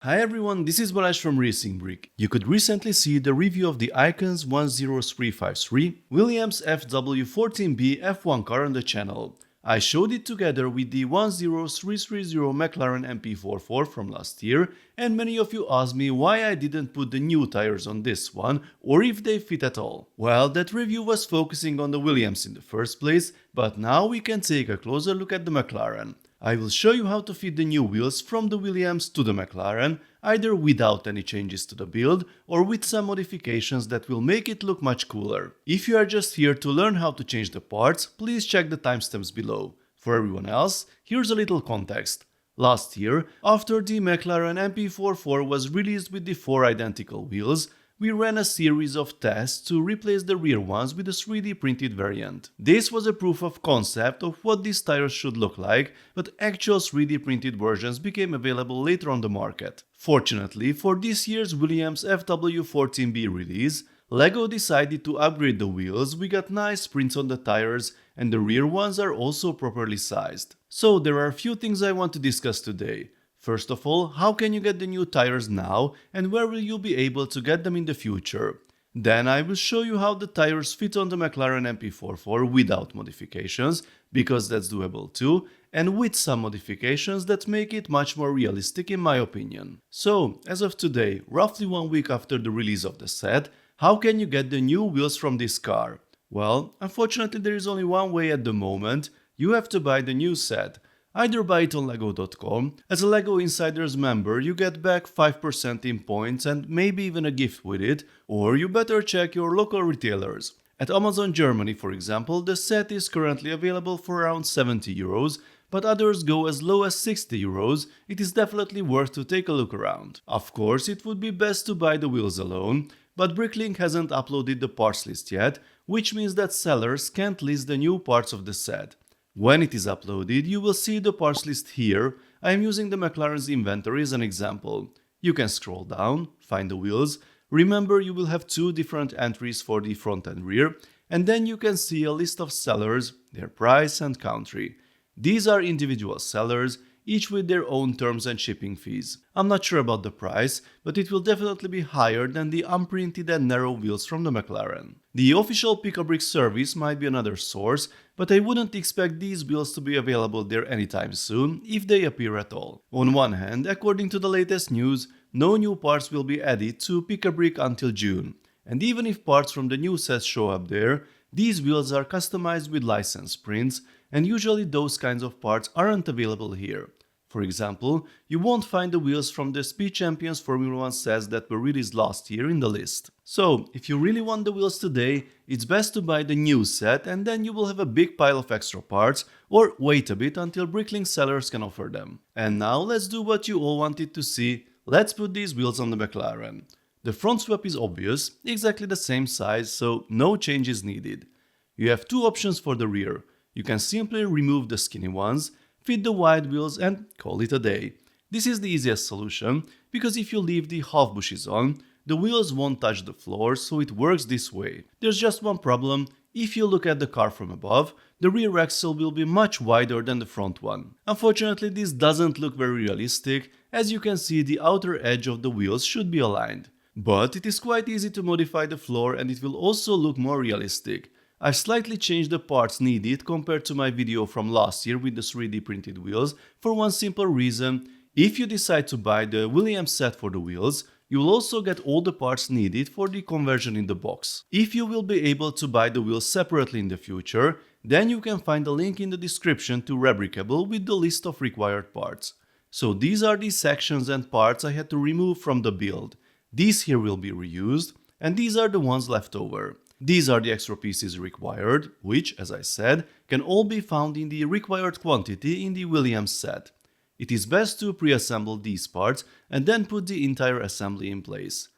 Hi everyone, this is Balazs from RacingBrick. You could recently see the review of the Icons 10353 Williams FW14B F1 car on the channel. I showed it together with the 10330 McLaren MP4 from last year, and many of you asked me why I didn't put the new tires on this one or if they fit at all. Well, that review was focusing on the Williams in the first place, but now we can take a closer look at the McLaren. I will show you how to fit the new wheels from the Williams to the McLaren, either without any changes to the build or with some modifications that will make it look much cooler. If you are just here to learn how to change the parts, please check the timestamps below. For everyone else, here's a little context. Last year, after the McLaren MP4 was released with the 4 identical wheels, we ran a series of tests to replace the rear ones with a 3D printed variant. This was a proof of concept of what these tires should look like, but actual 3D printed versions became available later on the market. Fortunately, for this year's Williams FW14B release, LEGO decided to upgrade the wheels. We got nice prints on the tires, and the rear ones are also properly sized. So there are a few things I want to discuss today. First of all, how can you get the new tires now and where will you be able to get them in the future? Then I will show you how the tires fit on the McLaren MP4 without modifications, because that's doable too, and with some modifications that make it much more realistic in my opinion. So, as of today, roughly 1 week after the release of the set, how can you get the new wheels from this car? Well, unfortunately there is only one way at the moment. You have to buy the new set. Either buy it on lego.com, as a LEGO Insiders member you get back 5% in points and maybe even a gift with it, or you better check your local retailers. At Amazon Germany, for example, the set is currently available for around 70 euros, but others go as low as 60 euros. It is definitely worth to take a look around. Of course, it would be best to buy the wheels alone, but Bricklink hasn't uploaded the parts list yet, which means that sellers can't list the new parts of the set. When it is uploaded, you will see the parts list here. I am using the McLaren's inventory as an example. You can scroll down, find the wheels. Remember, you will have 2 different entries for the front and rear, and then you can see a list of sellers, their price and country. These are individual sellers, each with their own terms and shipping fees. I'm not sure about the price, but it will definitely be higher than the unprinted and narrow wheels from the McLaren. The official Pick-a-Brick service might be another source, but I wouldn't expect these wheels to be available there anytime soon, if they appear at all. On one hand, according to the latest news, no new parts will be added to Pick-a-Brick until June. And even if parts from the new sets show up there, these wheels are customized with license prints, and usually those kinds of parts aren't available here. For example, you won't find the wheels from the Speed Champions Formula 1 sets that were released last year in the list. So, if you really want the wheels today, it's best to buy the new set and then you will have a big pile of extra parts, or wait a bit until Bricklink sellers can offer them. And now let's do what you all wanted to see. Let's put these wheels on the McLaren. The front swap is obvious, exactly the same size, so no change is needed. You have 2 options for the rear. You can simply remove the skinny ones, fit the wide wheels and call it a day. This is the easiest solution, because if you leave the half bushes on, the wheels won't touch the floor, so it works this way. There's just one problem. If you look at the car from above, the rear axle will be much wider than the front one. Unfortunately, this doesn't look very realistic. As you can see, the outer edge of the wheels should be aligned. But it is quite easy to modify the floor and it will also look more realistic. I've slightly changed the parts needed compared to my video from last year with the 3D printed wheels for one simple reason. If you decide to buy the Williams set for the wheels, you will also get all the parts needed for the conversion in the box. If you will be able to buy the wheels separately in the future, then you can find a link in the description to Rebrickable with the list of required parts. So these are the sections and parts I had to remove from the build. These here will be reused, and these are the ones left over. These are the extra pieces required, which, as I said, can all be found in the required quantity in the Williams set. It is best to pre-assemble these parts and then put the entire assembly in place.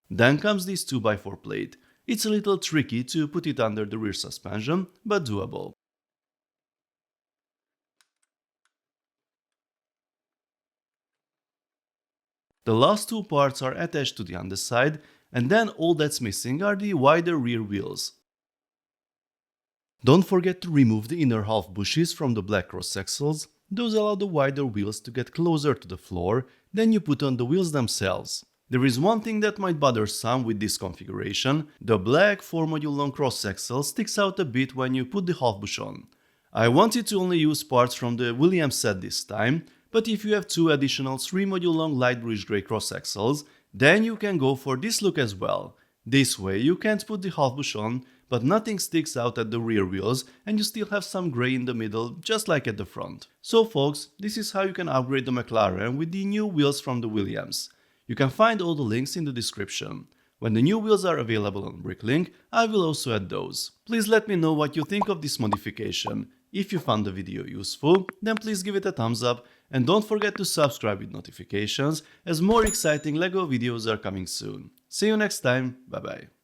Then comes this 2x4 plate. It's a little tricky to put it under the rear suspension, but doable. The last two parts are attached to the underside, and then all that's missing are the wider rear wheels. Don't forget to remove the inner half bushes from the black cross axles. Those allow the wider wheels to get closer to the floor, then you put on the wheels themselves. There is one thing that might bother some with this configuration: the black 4-module long cross axle sticks out a bit when you put the half bush on. I wanted to only use parts from the Williams set this time, but if you have two additional 3-module long light bluish grey cross axles, then you can go for this look as well. This way you can't put the half bush on, but nothing sticks out at the rear wheels and you still have some grey in the middle, just like at the front. So folks, this is how you can upgrade the McLaren with the new wheels from the Williams. You can find all the links in the description. When the new wheels are available on Bricklink, I will also add those. Please let me know what you think of this modification. If you found the video useful, then please give it a thumbs up and don't forget to subscribe with notifications, as more exciting LEGO videos are coming soon. See you next time, bye bye.